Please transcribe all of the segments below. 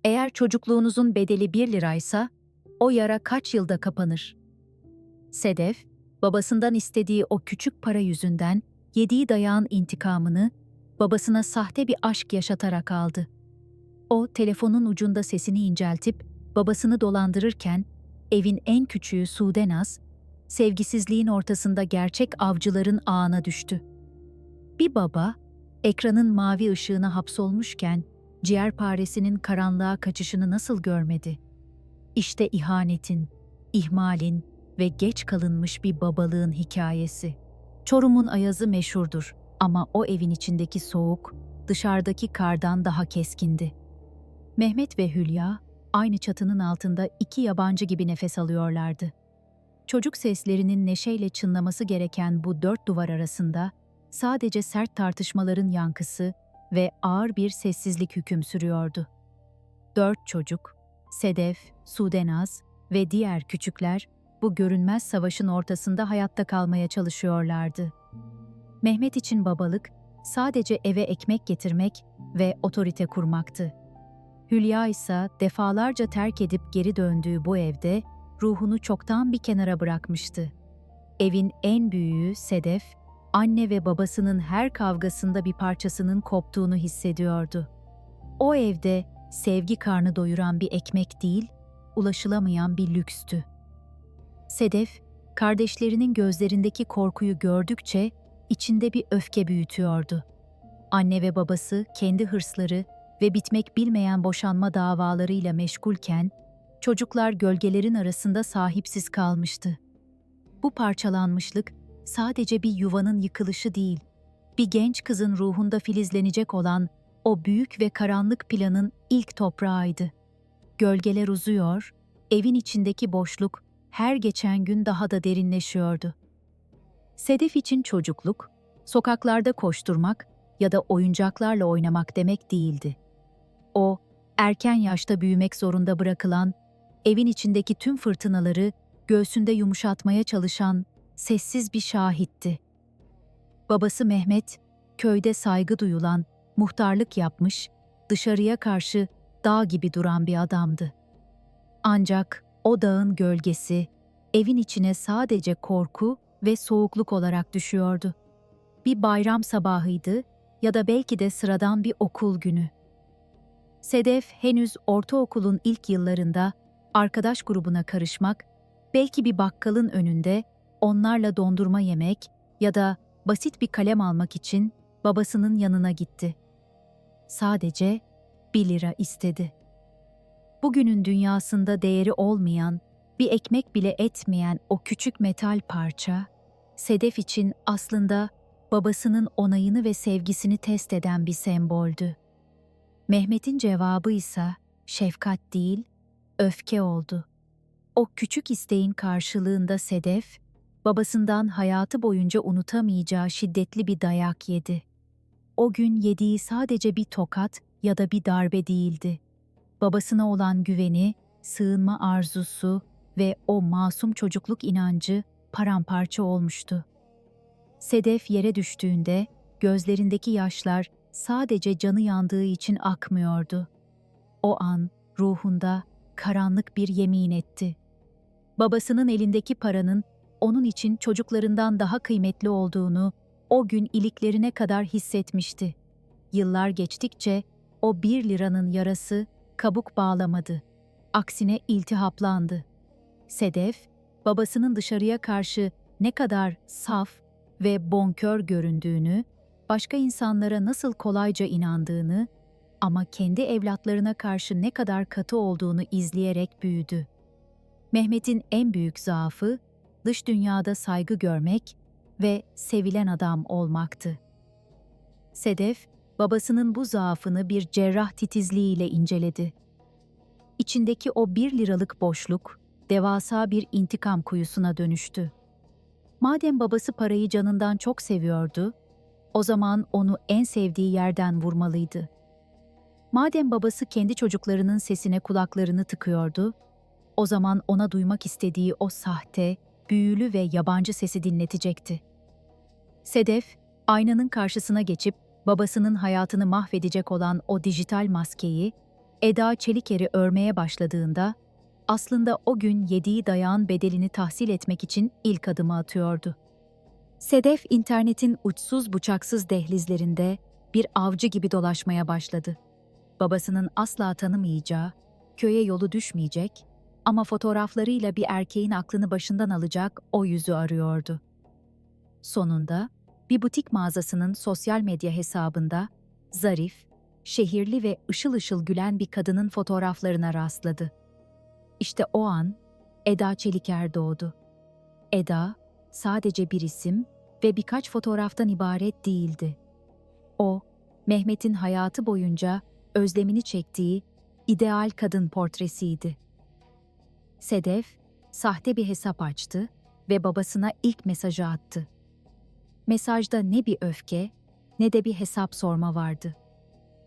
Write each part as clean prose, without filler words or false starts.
Eğer çocukluğunuzun bedeli 1 liraysa, o yara kaç yılda kapanır? Sedef, babasından istediği o küçük para yüzünden yediği dayağın intikamını babasına sahte bir aşk yaşatarak aldı. O, telefonun ucunda sesini inceltip babasını dolandırırken, evin en küçüğü Sudenaz, sevgisizliğin ortasında gerçek avcıların ağına düştü. Bir baba, ekranın mavi ışığına hapsolmuşken, ciğerparesinin karanlığa kaçışını nasıl görmedi? İşte ihanetin, ihmalin ve geç kalınmış bir babalığın hikayesi. Çorum'un ayazı meşhurdur ama o evin içindeki soğuk, dışarıdaki kardan daha keskindi. Mehmet ve Hülya, aynı çatının altında iki yabancı gibi nefes alıyorlardı. Çocuk seslerinin neşeyle çınlaması gereken bu dört duvar arasında, sadece sert tartışmaların yankısı ve ağır bir sessizlik hüküm sürüyordu. Dört çocuk, Sedef, Sudenaz ve diğer küçükler bu görünmez savaşın ortasında hayatta kalmaya çalışıyorlardı. Mehmet için babalık sadece eve ekmek getirmek ve otorite kurmaktı. Hülya ise defalarca terk edip geri döndüğü bu evde ruhunu çoktan bir kenara bırakmıştı. Evin en büyüğü Sedef, anne ve babasının her kavgasında bir parçasının koptuğunu hissediyordu. O evde sevgi karnı doyuran bir ekmek değil, ulaşılamayan bir lükstü. Sedef, kardeşlerinin gözlerindeki korkuyu gördükçe içinde bir öfke büyütüyordu. Anne ve babası kendi hırsları ve bitmek bilmeyen boşanma davalarıyla meşgulken, çocuklar gölgelerin arasında sahipsiz kalmıştı. Bu parçalanmışlık sadece bir yuvanın yıkılışı değil, bir genç kızın ruhunda filizlenecek olan o büyük ve karanlık planın ilk toprağıydı. Gölgeler uzuyor, evin içindeki boşluk her geçen gün daha da derinleşiyordu. Sedef için çocukluk, sokaklarda koşturmak ya da oyuncaklarla oynamak demek değildi. O, erken yaşta büyümek zorunda bırakılan, evin içindeki tüm fırtınaları göğsünde yumuşatmaya çalışan sessiz bir şahitti. Babası Mehmet, köyde saygı duyulan, muhtarlık yapmış, dışarıya karşı dağ gibi duran bir adamdı. Ancak o dağın gölgesi, evin içine sadece korku ve soğukluk olarak düşüyordu. Bir bayram sabahıydı ya da belki de sıradan bir okul günü. Sedef henüz ortaokulun ilk yıllarında arkadaş grubuna karışmak, belki bir bakkalın önünde onlarla dondurma yemek ya da basit bir kalem almak için babasının yanına gitti. Sadece 1 lira istedi. Bugünün dünyasında değeri olmayan, bir ekmek bile etmeyen o küçük metal parça, Sedef için aslında babasının onayını ve sevgisini test eden bir semboldü. Mehmet'in cevabı ise şefkat değil, öfke oldu. O küçük isteğin karşılığında Sedef, babasından hayatı boyunca unutamayacağı şiddetli bir dayak yedi. O gün yediği sadece bir tokat ya da bir darbe değildi. Babasına olan güveni, sığınma arzusu ve o masum çocukluk inancı paramparça olmuştu. Sedef yere düştüğünde gözlerindeki yaşlar sadece canı yandığı için akmıyordu. O an ruhunda karanlık bir yemin etti. Babasının elindeki paranın onun için çocuklarından daha kıymetli olduğunu o gün iliklerine kadar hissetmişti. Yıllar geçtikçe o 1 liranın yarası kabuk bağlamadı. Aksine iltihaplandı. Sedef, babasının dışarıya karşı ne kadar saf ve bonkör göründüğünü, başka insanlara nasıl kolayca inandığını ama kendi evlatlarına karşı ne kadar katı olduğunu izleyerek büyüdü. Mehmet'in en büyük zaafı, dış dünyada saygı görmek ve sevilen adam olmaktı. Sedef, babasının bu zaafını bir cerrah titizliğiyle inceledi. İçindeki o 1 liralık boşluk, devasa bir intikam kuyusuna dönüştü. Madem babası parayı canından çok seviyordu, o zaman onu en sevdiği yerden vurmalıydı. Madem babası kendi çocuklarının sesine kulaklarını tıkıyordu, o zaman ona duymak istediği o sahte, büyülü ve yabancı sesi dinletecekti. Sedef, aynanın karşısına geçip babasının hayatını mahvedecek olan o dijital maskeyi, Eda Çeliker'i örmeye başladığında, aslında o gün yediği dayağın bedelini tahsil etmek için ilk adımı atıyordu. Sedef internetin uçsuz bucaksız dehlizlerinde bir avcı gibi dolaşmaya başladı. Babasının asla tanımayacağı, köye yolu düşmeyecek ama fotoğraflarıyla bir erkeğin aklını başından alacak o yüzü arıyordu. Sonunda bir butik mağazasının sosyal medya hesabında zarif, şehirli ve ışıl ışıl gülen bir kadının fotoğraflarına rastladı. İşte o an Eda Çeliker doğdu. Eda sadece bir isim ve birkaç fotoğraftan ibaret değildi. O, Mehmet'in hayatı boyunca özlemini çektiği ideal kadın portresiydi. Sedef, sahte bir hesap açtı ve babasına ilk mesajı attı. Mesajda ne bir öfke, ne de bir hesap sorma vardı.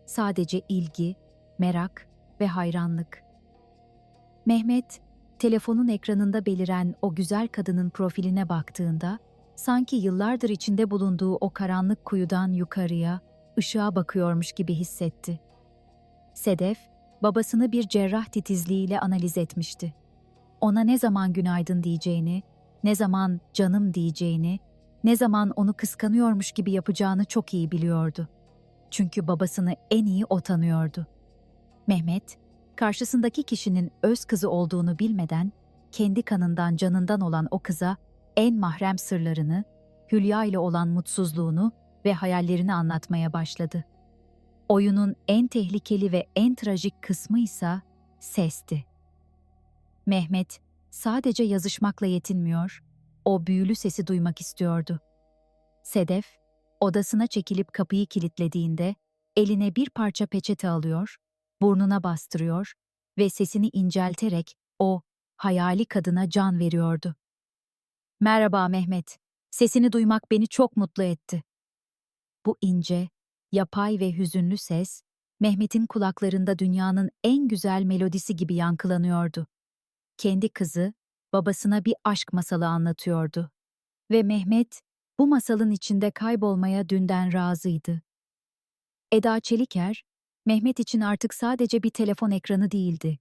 Sadece ilgi, merak ve hayranlık. Mehmet, telefonun ekranında beliren o güzel kadının profiline baktığında, sanki yıllardır içinde bulunduğu o karanlık kuyudan yukarıya, ışığa bakıyormuş gibi hissetti. Sedef, babasını bir cerrah titizliğiyle analiz etmişti. Ona ne zaman günaydın diyeceğini, ne zaman canım diyeceğini, ne zaman onu kıskanıyormuş gibi yapacağını çok iyi biliyordu. Çünkü babasını en iyi o tanıyordu. Mehmet, karşısındaki kişinin öz kızı olduğunu bilmeden, kendi kanından canından olan o kıza en mahrem sırlarını, Hülya ile olan mutsuzluğunu ve hayallerini anlatmaya başladı. Oyunun en tehlikeli ve en trajik kısmı ise sesti. Mehmet sadece yazışmakla yetinmiyor, o büyülü sesi duymak istiyordu. Sedef, odasına çekilip kapıyı kilitlediğinde eline bir parça peçete alıyor, burnuna bastırıyor ve sesini incelterek o hayali kadına can veriyordu. "Merhaba Mehmet, sesini duymak beni çok mutlu etti." Bu ince, yapay ve hüzünlü ses, Mehmet'in kulaklarında dünyanın en güzel melodisi gibi yankılanıyordu. Kendi kızı, babasına bir aşk masalı anlatıyordu. Ve Mehmet, bu masalın içinde kaybolmaya dünden razıydı. Eda Çeliker, Mehmet için artık sadece bir telefon ekranı değildi.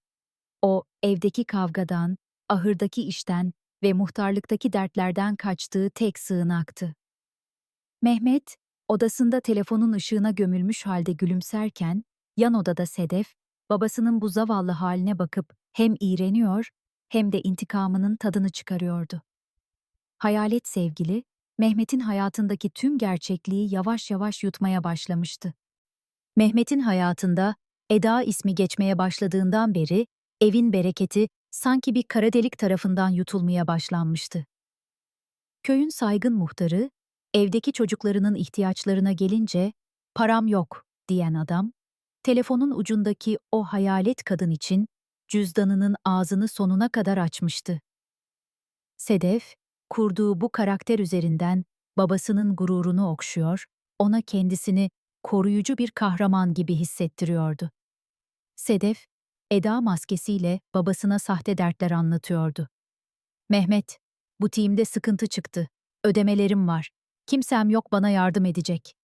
O, evdeki kavgadan, ahırdaki işten ve muhtarlıktaki dertlerden kaçtığı tek sığınaktı. Mehmet, odasında telefonun ışığına gömülmüş halde gülümserken, yan odada Sedef, babasının bu zavallı haline bakıp hem iğreniyor hem de intikamının tadını çıkarıyordu. Hayalet sevgili, Mehmet'in hayatındaki tüm gerçekliği yavaş yavaş yutmaya başlamıştı. Mehmet'in hayatında Eda ismi geçmeye başladığından beri evin bereketi sanki bir kara delik tarafından yutulmaya başlanmıştı. Köyün saygın muhtarı, evdeki çocuklarının ihtiyaçlarına gelince "param yok" diyen adam, telefonun ucundaki o hayalet kadın için cüzdanının ağzını sonuna kadar açmıştı. Sedef, kurduğu bu karakter üzerinden babasının gururunu okşuyor, ona kendisini koruyucu bir kahraman gibi hissettiriyordu. Sedef, Eda maskesiyle babasına sahte dertler anlatıyordu. "Mehmet, butiğimde sıkıntı çıktı. Ödemelerim var. Kimsem yok bana yardım edecek."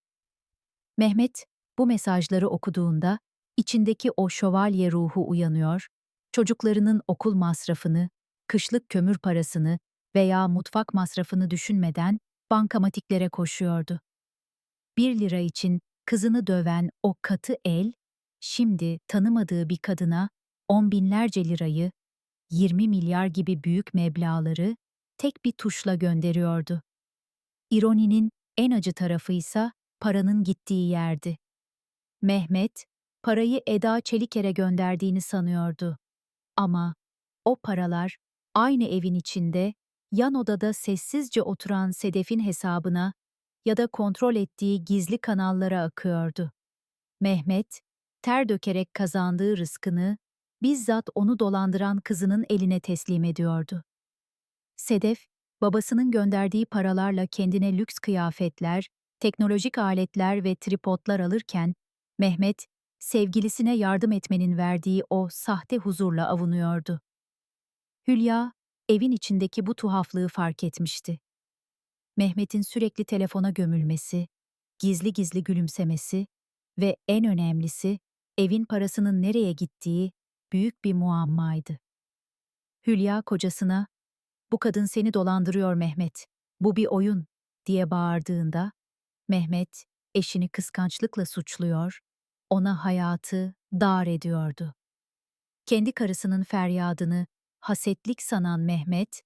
Mehmet, bu mesajları okuduğunda içindeki o şövalye ruhu uyanıyor, çocuklarının okul masrafını, kışlık kömür parasını veya mutfak masrafını düşünmeden bankamatiklere koşuyordu. 1 lira için kızını döven o katı el, şimdi tanımadığı bir kadına 10 binlerce lirayı, 20 milyar gibi büyük meblağları tek bir tuşla gönderiyordu. İroninin en acı tarafıysa paranın gittiği yerdi. Mehmet, parayı Eda Çeliker'e gönderdiğini sanıyordu. Ama o paralar aynı evin içinde, yan odada sessizce oturan Sedef'in hesabına ya da kontrol ettiği gizli kanallara akıyordu. Mehmet, ter dökerek kazandığı rızkını bizzat onu dolandıran kızının eline teslim ediyordu. Sedef, babasının gönderdiği paralarla kendine lüks kıyafetler, teknolojik aletler ve tripodlar alırken, Mehmet, sevgilisine yardım etmenin verdiği o sahte huzurla avunuyordu. Hülya, evin içindeki bu tuhaflığı fark etmişti. Mehmet'in sürekli telefona gömülmesi, gizli gizli gülümsemesi ve en önemlisi, Evin parasının nereye gittiği büyük bir muammaydı. Hülya kocasına, "Bu kadın seni dolandırıyor Mehmet. Bu bir oyun," diye bağırdığında, Mehmet eşini kıskançlıkla suçluyor, ona hayatı dar ediyordu. Kendi karısının feryadını hasetlik sanan Mehmet,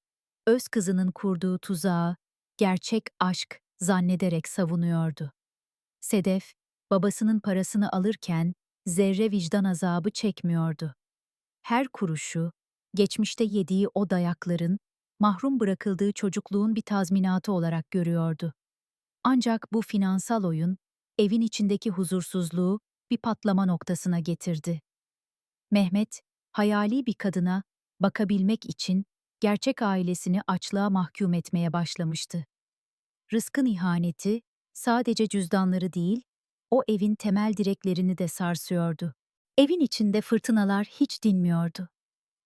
öz kızının kurduğu tuzağı gerçek aşk zannederek savunuyordu. Sedef, babasının parasını alırken zerre vicdan azabı çekmiyordu. Her kuruşu, geçmişte yediği o dayakların, mahrum bırakıldığı çocukluğun bir tazminatı olarak görüyordu. Ancak bu finansal oyun, evin içindeki huzursuzluğu bir patlama noktasına getirdi. Mehmet, hayali bir kadına bakabilmek için gerçek ailesini açlığa mahkum etmeye başlamıştı. Rızkın ihaneti sadece cüzdanları değil, o evin temel direklerini de sarsıyordu. Evin içinde fırtınalar hiç dinmiyordu.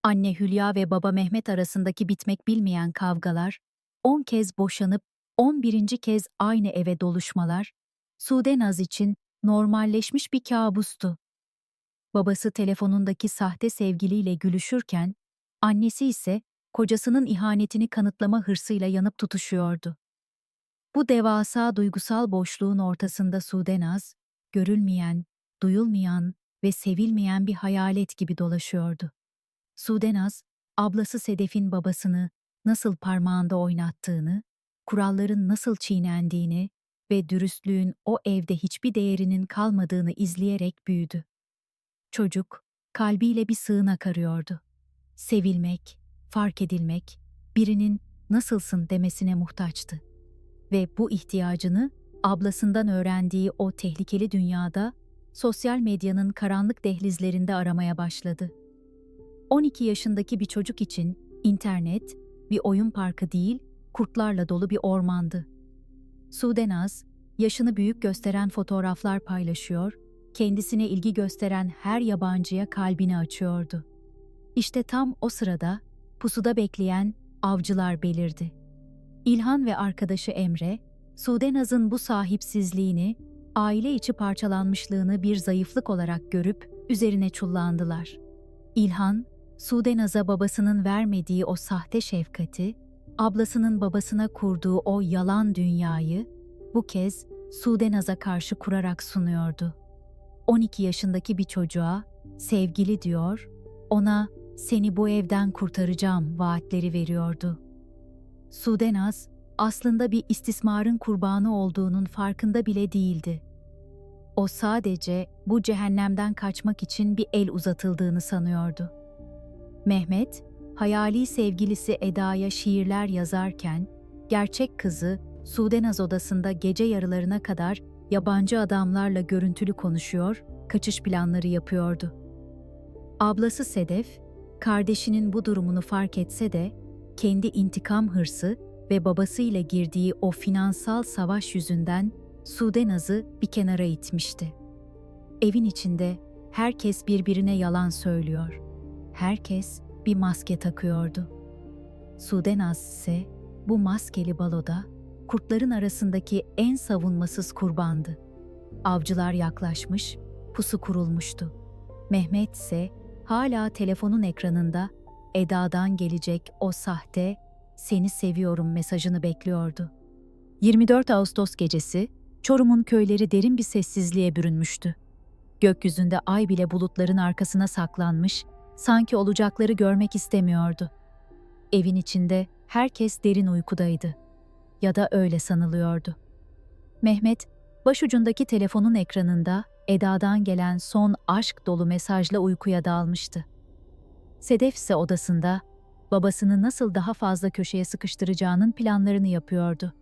Anne Hülya ve baba Mehmet arasındaki bitmek bilmeyen kavgalar, 10 kez boşanıp 11. kez aynı eve doluşmalar, Sudenaz için normalleşmiş bir kabustu. Babası telefonundaki sahte sevgiliyle gülüşürken, annesi ise kocasının ihanetini kanıtlama hırsıyla yanıp tutuşuyordu. Bu devasa duygusal boşluğun ortasında Sudenaz, görülmeyen, duyulmayan ve sevilmeyen bir hayalet gibi dolaşıyordu. Sudenaz, ablası Sedef'in babasını nasıl parmağında oynattığını, kuralların nasıl çiğnendiğini ve dürüstlüğün o evde hiçbir değerinin kalmadığını izleyerek büyüdü. Çocuk, kalbiyle bir sığınak arıyordu. Sevilmek, fark edilmek, birinin "nasılsın" demesine muhtaçtı. Ve bu ihtiyacını ablasından öğrendiği o tehlikeli dünyada, sosyal medyanın karanlık dehlizlerinde aramaya başladı. 12 yaşındaki bir çocuk için internet bir oyun parkı değil, kurtlarla dolu bir ormandı. Sudenaz, yaşını büyük gösteren fotoğraflar paylaşıyor, kendisine ilgi gösteren her yabancıya kalbini açıyordu. İşte tam o sırada pusuda bekleyen avcılar belirdi. İlhan ve arkadaşı Emre, Sudenaz'ın bu sahipsizliğini, aile içi parçalanmışlığını bir zayıflık olarak görüp üzerine çullandılar. İlhan, Sudenaz'a babasının vermediği o sahte şefkati, ablasının babasına kurduğu o yalan dünyayı bu kez Sudenaz'a karşı kurarak sunuyordu. 12 yaşındaki bir çocuğa sevgili diyor, ona "seni bu evden kurtaracağım" vaatleri veriyordu. Sudenaz aslında bir istismarın kurbanı olduğunun farkında bile değildi. O sadece bu cehennemden kaçmak için bir el uzatıldığını sanıyordu. Mehmet, hayali sevgilisi Eda'ya şiirler yazarken, gerçek kızı Sudenaz odasında gece yarılarına kadar yabancı adamlarla görüntülü konuşuyor, kaçış planları yapıyordu. Ablası Sedef, kardeşinin bu durumunu fark etse de, kendi intikam hırsı ve babasıyla girdiği o finansal savaş yüzünden Sudenaz'ı bir kenara itmişti. Evin içinde herkes birbirine yalan söylüyor. Herkes bir maske takıyordu. Sudenaz ise bu maskeli baloda kurtların arasındaki en savunmasız kurbandı. Avcılar yaklaşmış, pusu kurulmuştu. Mehmet ise hala telefonun ekranında Eda'dan gelecek o sahte "seni seviyorum" mesajını bekliyordu. 24 Ağustos gecesi Çorum'un köyleri derin bir sessizliğe bürünmüştü. Gökyüzünde ay bile bulutların arkasına saklanmış, sanki olacakları görmek istemiyordu. Evin içinde herkes derin uykudaydı. Ya da öyle sanılıyordu. Mehmet, başucundaki telefonun ekranında Eda'dan gelen son aşk dolu mesajla uykuya dalmıştı. Sedef ise odasında babasını nasıl daha fazla köşeye sıkıştıracağının planlarını yapıyordu.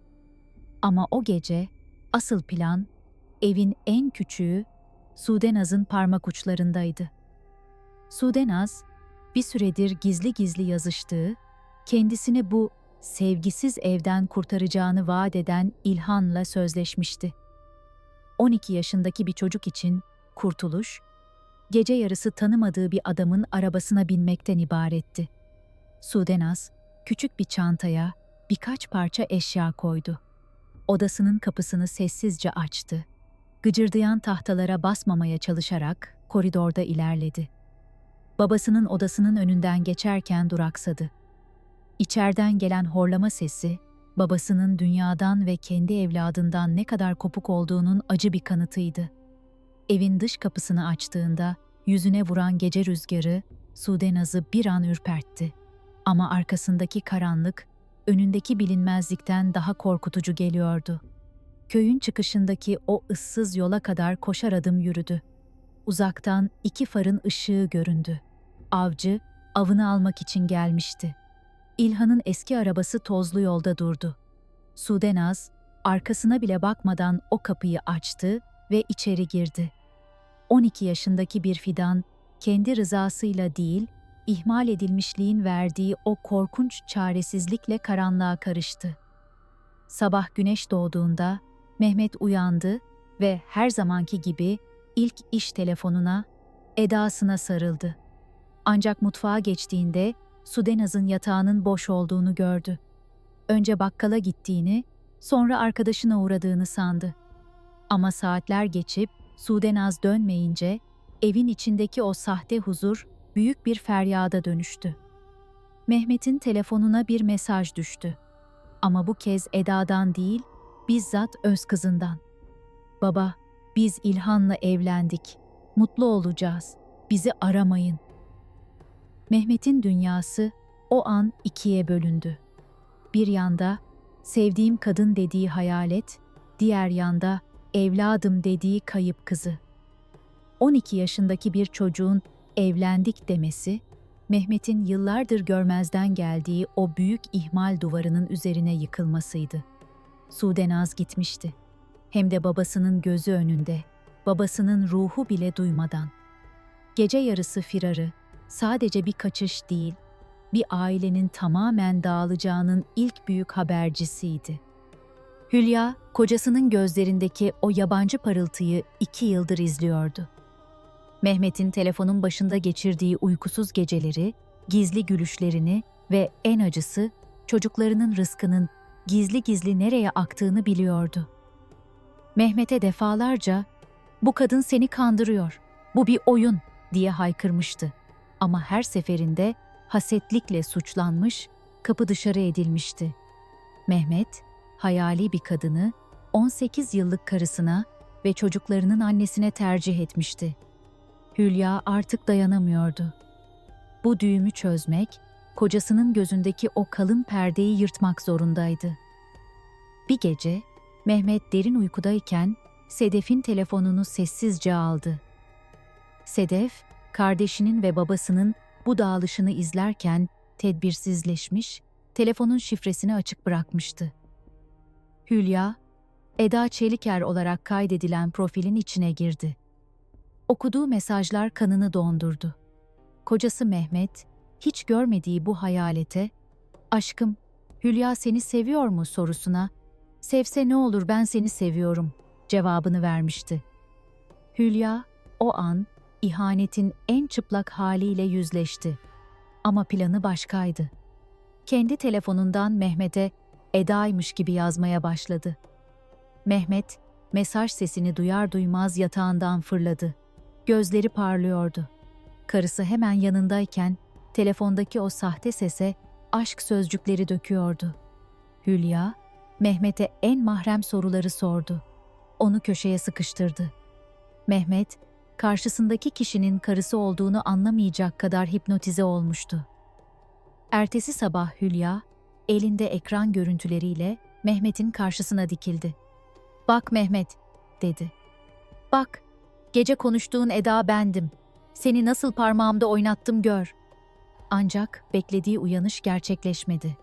Ama o gece asıl plan evin en küçüğü Sudenaz'ın parmak uçlarındaydı. Sudenaz, bir süredir gizli gizli yazıştığı, kendisini bu sevgisiz evden kurtaracağını vaat eden İlhan'la sözleşmişti. 12 yaşındaki bir çocuk için kurtuluş, gece yarısı tanımadığı bir adamın arabasına binmekten ibaretti. Sudenaz, küçük bir çantaya birkaç parça eşya koydu. Odasının kapısını sessizce açtı. Gıcırdayan tahtalara basmamaya çalışarak koridorda ilerledi. Babasının odasının önünden geçerken duraksadı. İçeriden gelen horlama sesi, babasının dünyadan ve kendi evladından ne kadar kopuk olduğunun acı bir kanıtıydı. Evin dış kapısını açtığında yüzüne vuran gece rüzgarı Sudenaz'ı bir an ürpertti. Ama arkasındaki karanlık, önündeki bilinmezlikten daha korkutucu geliyordu. Köyün çıkışındaki o ıssız yola kadar koşar adım yürüdü. Uzaktan 2 farın ışığı göründü. Avcı, avını almak için gelmişti. İlhan'ın eski arabası tozlu yolda durdu. Sudenaz, arkasına bile bakmadan o kapıyı açtı ve içeri girdi. 12 yaşındaki bir fidan, kendi rızasıyla değil, ihmal edilmişliğin verdiği o korkunç çaresizlikle karanlığa karıştı. Sabah güneş doğduğunda Mehmet uyandı ve her zamanki gibi ilk iş telefonuna, Eda'sına sarıldı. Ancak mutfağa geçtiğinde Sudenaz'ın yatağının boş olduğunu gördü. Önce bakkala gittiğini, sonra arkadaşına uğradığını sandı. Ama saatler geçip Sudenaz dönmeyince evin içindeki o sahte huzur büyük bir feryada dönüştü. Mehmet'in telefonuna bir mesaj düştü. Ama bu kez Eda'dan değil, bizzat öz kızından. "Baba, biz İlhan'la evlendik. Mutlu olacağız. Bizi aramayın." Mehmet'in dünyası o an 2'ye bölündü. Bir yanda sevdiğim kadın dediği hayalet, diğer yanda evladım dediği kayıp kızı. 12 yaşındaki bir çocuğun evlendik demesi, Mehmet'in yıllardır görmezden geldiği o büyük ihmal duvarının üzerine yıkılmasıydı. Sudenaz gitmişti. Hem de babasının gözü önünde, babasının ruhu bile duymadan. Gece yarısı firarı sadece bir kaçış değil, bir ailenin tamamen dağılacağının ilk büyük habercisiydi. Hülya, kocasının gözlerindeki o yabancı parıltıyı 2 yıldır izliyordu. Mehmet'in telefonun başında geçirdiği uykusuz geceleri, gizli gülüşlerini ve en acısı çocuklarının rızkının gizli gizli nereye aktığını biliyordu. Mehmet'e defalarca "Bu kadın seni kandırıyor, bu bir oyun" diye haykırmıştı. Ama her seferinde hasetlikle suçlanmış, kapı dışarı edilmişti. Mehmet, hayali bir kadını 18 yıllık karısına ve çocuklarının annesine tercih etmişti. Hülya artık dayanamıyordu. Bu düğümü çözmek, kocasının gözündeki o kalın perdeyi yırtmak zorundaydı. Bir gece, Mehmet derin uykudayken Sedef'in telefonunu sessizce aldı. Sedef, kardeşinin ve babasının bu dağılışını izlerken tedbirsizleşmiş, telefonun şifresini açık bırakmıştı. Hülya, Eda Çeliker olarak kaydedilen profilin içine girdi. Okuduğu mesajlar kanını dondurdu. Kocası Mehmet, hiç görmediği bu hayalete, "Aşkım, Hülya seni seviyor mu?" sorusuna, "Sevse ne olur, ben seni seviyorum" cevabını vermişti. Hülya, o an ihanetin en çıplak haliyle yüzleşti. Ama planı başkaydı. Kendi telefonundan Mehmet'e Eda'ymış gibi yazmaya başladı. Mehmet, mesaj sesini duyar duymaz yatağından fırladı. Gözleri parlıyordu. Karısı hemen yanındayken telefondaki o sahte sese aşk sözcükleri döküyordu. Hülya, Mehmet'e en mahrem soruları sordu. Onu köşeye sıkıştırdı. Mehmet, karşısındaki kişinin karısı olduğunu anlamayacak kadar hipnotize olmuştu. Ertesi sabah Hülya, elinde ekran görüntüleriyle Mehmet'in karşısına dikildi. "Bak Mehmet," dedi. "Bak, gece konuştuğun Eda bendim. Seni nasıl parmağımda oynattım gör." Ancak beklediği uyanış gerçekleşmedi.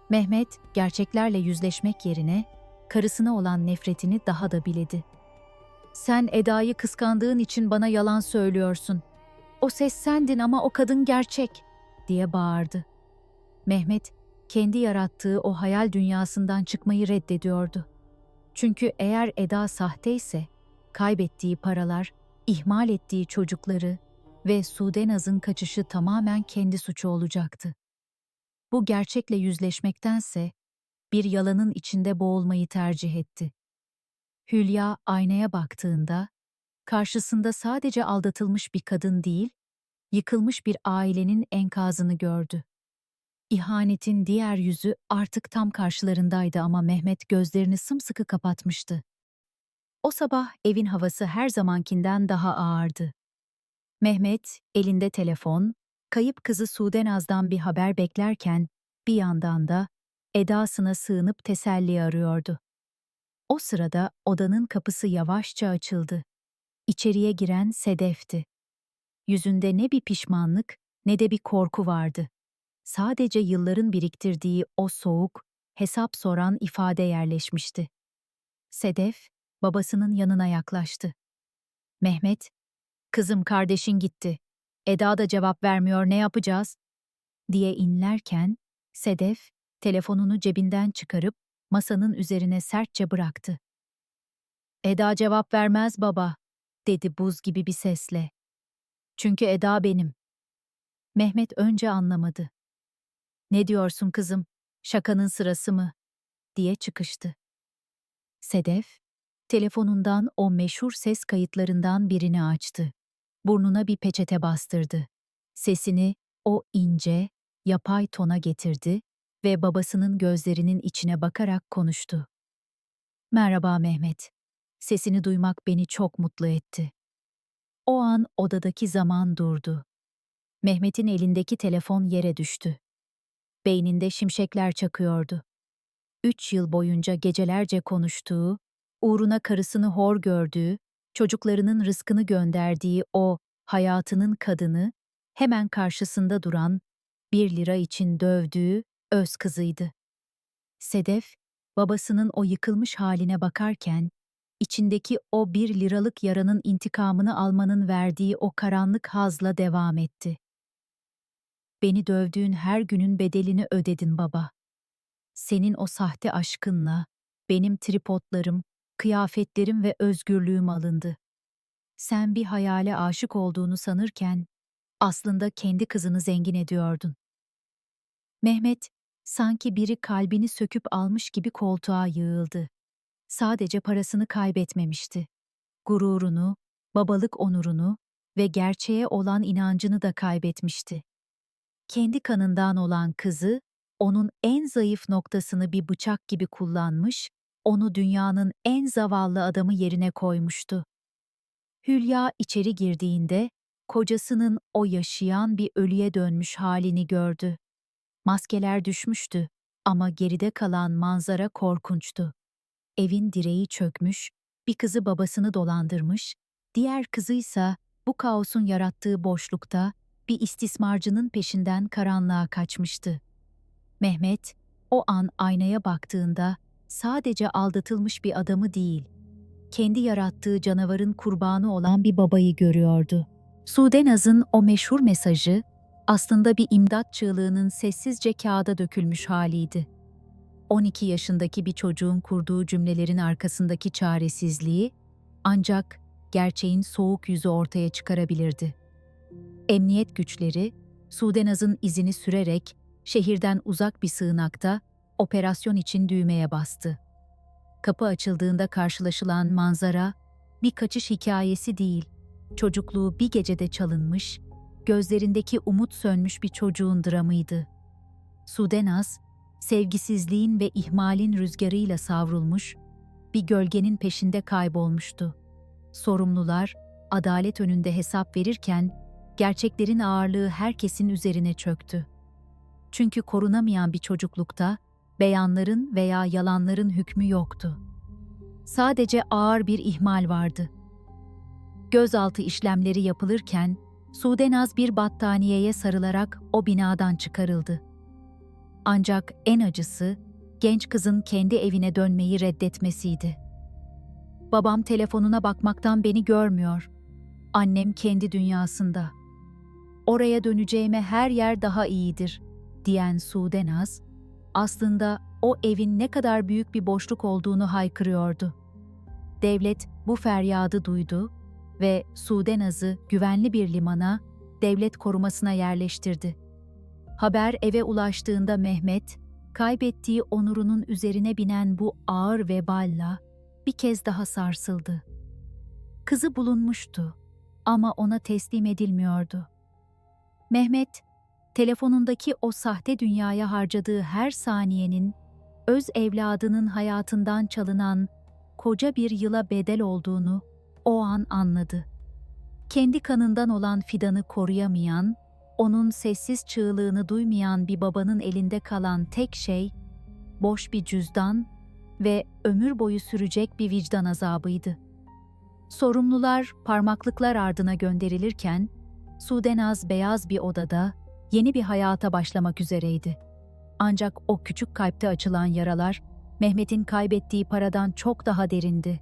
Mehmet, gerçeklerle yüzleşmek yerine karısına olan nefretini daha da biledi. "Sen Eda'yı kıskandığın için bana yalan söylüyorsun. O ses sendin ama o kadın gerçek," diye bağırdı. Mehmet, kendi yarattığı o hayal dünyasından çıkmayı reddediyordu. Çünkü eğer Eda sahteyse, kaybettiği paralar, ihmal ettiği çocukları ve Sudenaz'ın kaçışı tamamen kendi suçu olacaktı. Bu gerçekle yüzleşmektense bir yalanın içinde boğulmayı tercih etti. Hülya aynaya baktığında Karşısında sadece aldatılmış bir kadın değil, yıkılmış bir ailenin enkazını gördü. İhanetin diğer yüzü artık tam karşılarındaydı ama Mehmet gözlerini sımsıkı kapatmıştı. O sabah evin havası her zamankinden daha ağırdı. Mehmet, elinde telefon, kayıp kızı Sudenaz'dan bir haber beklerken bir yandan da Eda'sına sığınıp teselli arıyordu. O sırada odanın kapısı yavaşça açıldı. İçeriye giren Sedef'ti. Yüzünde ne bir pişmanlık ne de bir korku vardı. Sadece yılların biriktirdiği o soğuk, hesap soran ifade yerleşmişti. Sedef, babasının yanına yaklaştı. Mehmet, "Kızım, kardeşin gitti. Eda da cevap vermiyor, ne yapacağız?" diye inlerken, Sedef, telefonunu cebinden çıkarıp masanın üzerine sertçe bıraktı. "Eda cevap vermez baba," dedi buz gibi bir sesle. "Çünkü Eda benim." Mehmet önce anlamadı. "Ne diyorsun kızım? Şakanın sırası mı?" diye çıkıştı. Sedef, telefonundan o meşhur ses kayıtlarından birini açtı. Burnuna bir peçete bastırdı. Sesini o ince, yapay tona getirdi ve babasının gözlerinin içine bakarak konuştu. "Merhaba Mehmet. Sesini duymak beni çok mutlu etti." O an odadaki zaman durdu. Mehmet'in elindeki telefon yere düştü. Beyninde şimşekler çakıyordu. 3 yıl boyunca gecelerce konuştuğu, uğruna karısını hor gördüğü, çocuklarının rızkını gönderdiği o hayatının kadını, hemen karşısında duran, 1 lira için dövdüğü öz kızıydı. Sedef, babasının o yıkılmış haline bakarken, içindeki o 1 liralık yaranın intikamını almanın verdiği o karanlık hazla devam etti. "Beni dövdüğün her günün bedelini ödedin baba. Senin o sahte aşkınla benim tripodlarım, kıyafetlerim ve özgürlüğüm alındı. Sen bir hayale aşık olduğunu sanırken aslında kendi kızını zengin ediyordun." Mehmet sanki biri kalbini söküp almış gibi koltuğa yığıldı. Sadece parasını kaybetmemişti. Gururunu, babalık onurunu ve gerçeğe olan inancını da kaybetmişti. Kendi kanından olan kızı, onun en zayıf noktasını bir bıçak gibi kullanmış, onu dünyanın en zavallı adamı yerine koymuştu. Hülya içeri girdiğinde, kocasının o yaşayan bir ölüye dönmüş halini gördü. Maskeler düşmüştü ama geride kalan manzara korkunçtu. Evin direği çökmüş, bir kızı babasını dolandırmış, diğer kızıysa bu kaosun yarattığı boşlukta bir istismarcının peşinden karanlığa kaçmıştı. Mehmet, o an aynaya baktığında sadece aldatılmış bir adamı değil, kendi yarattığı canavarın kurbanı olan bir babayı görüyordu. Sudenaz'ın o meşhur mesajı aslında bir imdat çığlığının sessizce kağıda dökülmüş haliydi. 12 yaşındaki bir çocuğun kurduğu cümlelerin arkasındaki çaresizliği ancak gerçeğin soğuk yüzü ortaya çıkarabilirdi. Emniyet güçleri, Sudenaz'ın izini sürerek şehirden uzak bir sığınakta operasyon için düğmeye bastı. Kapı açıldığında karşılaşılan manzara bir kaçış hikayesi değil, çocukluğu bir gecede çalınmış, gözlerindeki umut sönmüş bir çocuğun dramıydı. Sudenaz, sevgisizliğin ve ihmalin rüzgarıyla savrulmuş, bir gölgenin peşinde kaybolmuştu. Sorumlular, adalet önünde hesap verirken, gerçeklerin ağırlığı herkesin üzerine çöktü. Çünkü korunamayan bir çocuklukta, beyanların veya yalanların hükmü yoktu. Sadece ağır bir ihmal vardı. Gözaltı işlemleri yapılırken, Sudenaz bir battaniyeye sarılarak o binadan çıkarıldı. Ancak en acısı, genç kızın kendi evine dönmeyi reddetmesiydi. "Babam telefonuna bakmaktan beni görmüyor. Annem kendi dünyasında. Oraya döneceğime her yer daha iyidir," diyen Sudenaz, aslında o evin ne kadar büyük bir boşluk olduğunu haykırıyordu. Devlet bu feryadı duydu ve Sudenaz'ı güvenli bir limana, devlet korumasına yerleştirdi. Haber eve ulaştığında Mehmet, kaybettiği onurunun üzerine binen bu ağır veballa bir kez daha sarsıldı. Kızı bulunmuştu ama ona teslim edilmiyordu. Mehmet, telefonundaki o sahte dünyaya harcadığı her saniyenin öz evladının hayatından çalınan koca bir yıla bedel olduğunu o an anladı. Kendi kanından olan Fidan'ı koruyamayan, onun sessiz çığlığını duymayan bir babanın elinde kalan tek şey, boş bir cüzdan ve ömür boyu sürecek bir vicdan azabıydı. Sorumlular parmaklıklar ardına gönderilirken, Sudenaz beyaz bir odada yeni bir hayata başlamak üzereydi. Ancak o küçük kalpte açılan yaralar, Mehmet'in kaybettiği paradan çok daha derindi.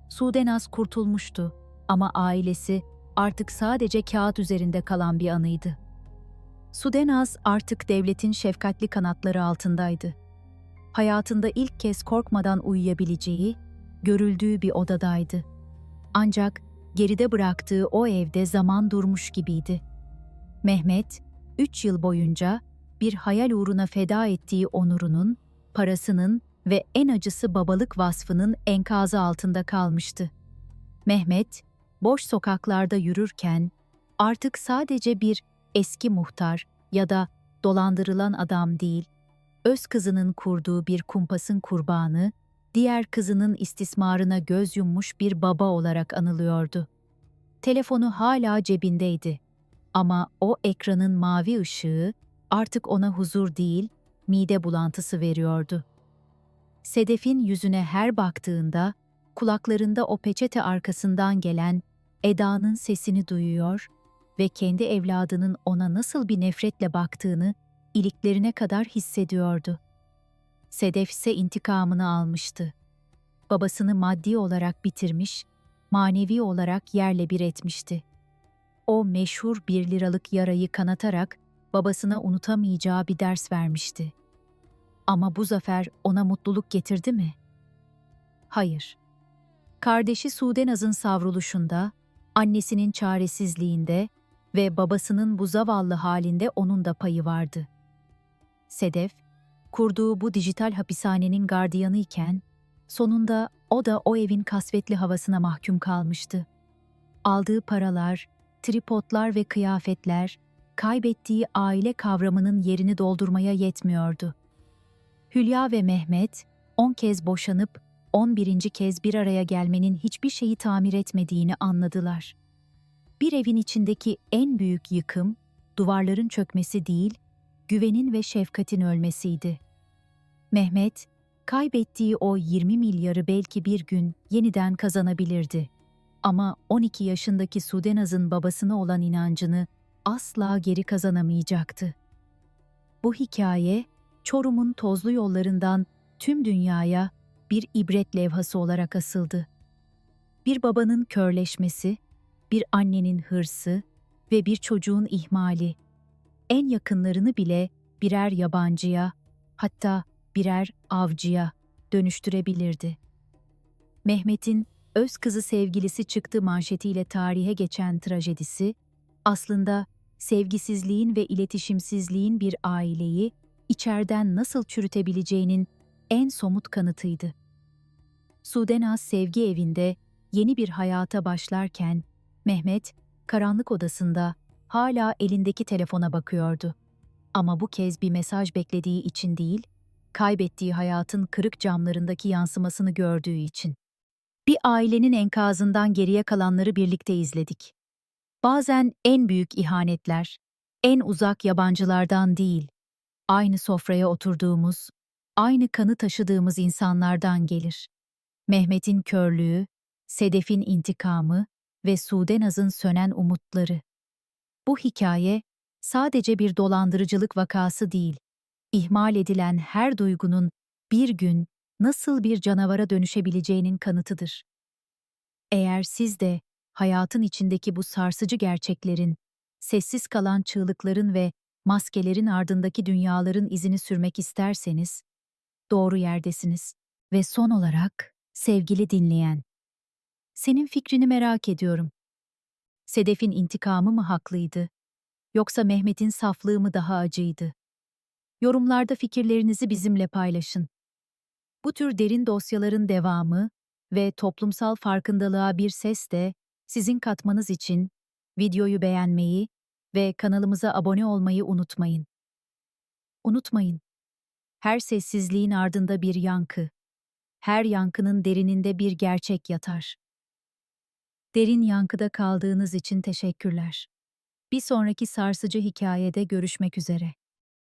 Sudenaz kurtulmuştu ama ailesi artık sadece kağıt üzerinde kalan bir anıydı. Sudenaz artık devletin şefkatli kanatları altındaydı. Hayatında ilk kez korkmadan uyuyabileceği, görüldüğü bir odadaydı. Ancak geride bıraktığı o evde zaman durmuş gibiydi. Mehmet, 3 yıl boyunca bir hayal uğruna feda ettiği onurunun, parasının ve en acısı babalık vasfının enkazı altında kalmıştı. Mehmet, boş sokaklarda yürürken artık sadece bir eski muhtar ya da dolandırılan adam değil, öz kızının kurduğu bir kumpasın kurbanı, diğer kızının istismarına göz yummuş bir baba olarak anılıyordu. Telefonu hala cebindeydi ama o ekranın mavi ışığı artık ona huzur değil, mide bulantısı veriyordu. Sedef'in yüzüne her baktığında, kulaklarında o peçete arkasından gelen Eda'nın sesini duyuyor ve kendi evladının ona nasıl bir nefretle baktığını iliklerine kadar hissediyordu. Sedef ise intikamını almıştı. Babasını maddi olarak bitirmiş, manevi olarak yerle bir etmişti. O meşhur 1 liralık yarayı kanatarak babasına unutamayacağı bir ders vermişti. Ama bu zafer ona mutluluk getirdi mi? Hayır. Kardeşi Sudenaz'ın savruluşunda, annesinin çaresizliğinde ve babasının bu zavallı halinde onun da payı vardı. Sedef, kurduğu bu dijital hapishanenin gardiyanı iken, sonunda o da o evin kasvetli havasına mahkum kalmıştı. Aldığı paralar, tripodlar ve kıyafetler, kaybettiği aile kavramının yerini doldurmaya yetmiyordu. Hülya ve Mehmet, 10 kez boşanıp 11. kez bir araya gelmenin hiçbir şeyi tamir etmediğini anladılar. Bir evin içindeki en büyük yıkım, duvarların çökmesi değil, güvenin ve şefkatin ölmesiydi. Mehmet, kaybettiği o 20 milyarı belki bir gün yeniden kazanabilirdi. Ama 12 yaşındaki Sudenaz'ın babasına olan inancını asla geri kazanamayacaktı. Bu hikaye, Çorum'un tozlu yollarından tüm dünyaya bir ibret levhası olarak asıldı. Bir babanın körleşmesi, bir annenin hırsı ve bir çocuğun ihmali, en yakınlarını bile birer yabancıya, hatta birer avcıya dönüştürebilirdi. Mehmet'in öz kızı sevgilisi çıktı manşetiyle tarihe geçen trajedisi, aslında sevgisizliğin ve iletişimsizliğin bir aileyi içeriden nasıl çürütebileceğinin en somut kanıtıydı. Sudenaz sevgi evinde yeni bir hayata başlarken, Mehmet, karanlık odasında hala elindeki telefona bakıyordu. Ama bu kez bir mesaj beklediği için değil, kaybettiği hayatın kırık camlarındaki yansımasını gördüğü için. Bir ailenin enkazından geriye kalanları birlikte izledik. Bazen en büyük ihanetler, en uzak yabancılardan değil, aynı sofraya oturduğumuz, aynı kanı taşıdığımız insanlardan gelir. Mehmet'in körlüğü, Sedef'in intikamı ve Sudenaz'ın sönen umutları. Bu hikaye sadece bir dolandırıcılık vakası değil, ihmal edilen her duygunun bir gün nasıl bir canavara dönüşebileceğinin kanıtıdır. Eğer siz de hayatın içindeki bu sarsıcı gerçeklerin, sessiz kalan çığlıkların ve maskelerin ardındaki dünyaların izini sürmek isterseniz, doğru yerdesiniz. Ve son olarak, sevgili dinleyen, senin fikrini merak ediyorum. Sedef'in intikamı mı haklıydı, yoksa Mehmet'in saflığı mı daha acıydı? Yorumlarda fikirlerinizi bizimle paylaşın. Bu tür derin dosyaların devamı ve toplumsal farkındalığa bir ses de sizin katmanız için videoyu beğenmeyi ve kanalımıza abone olmayı unutmayın. Unutmayın, her sessizliğin ardında bir yankı, her yankının derininde bir gerçek yatar. Derin yankıda kaldığınız için teşekkürler. Bir sonraki sarsıcı hikayede görüşmek üzere.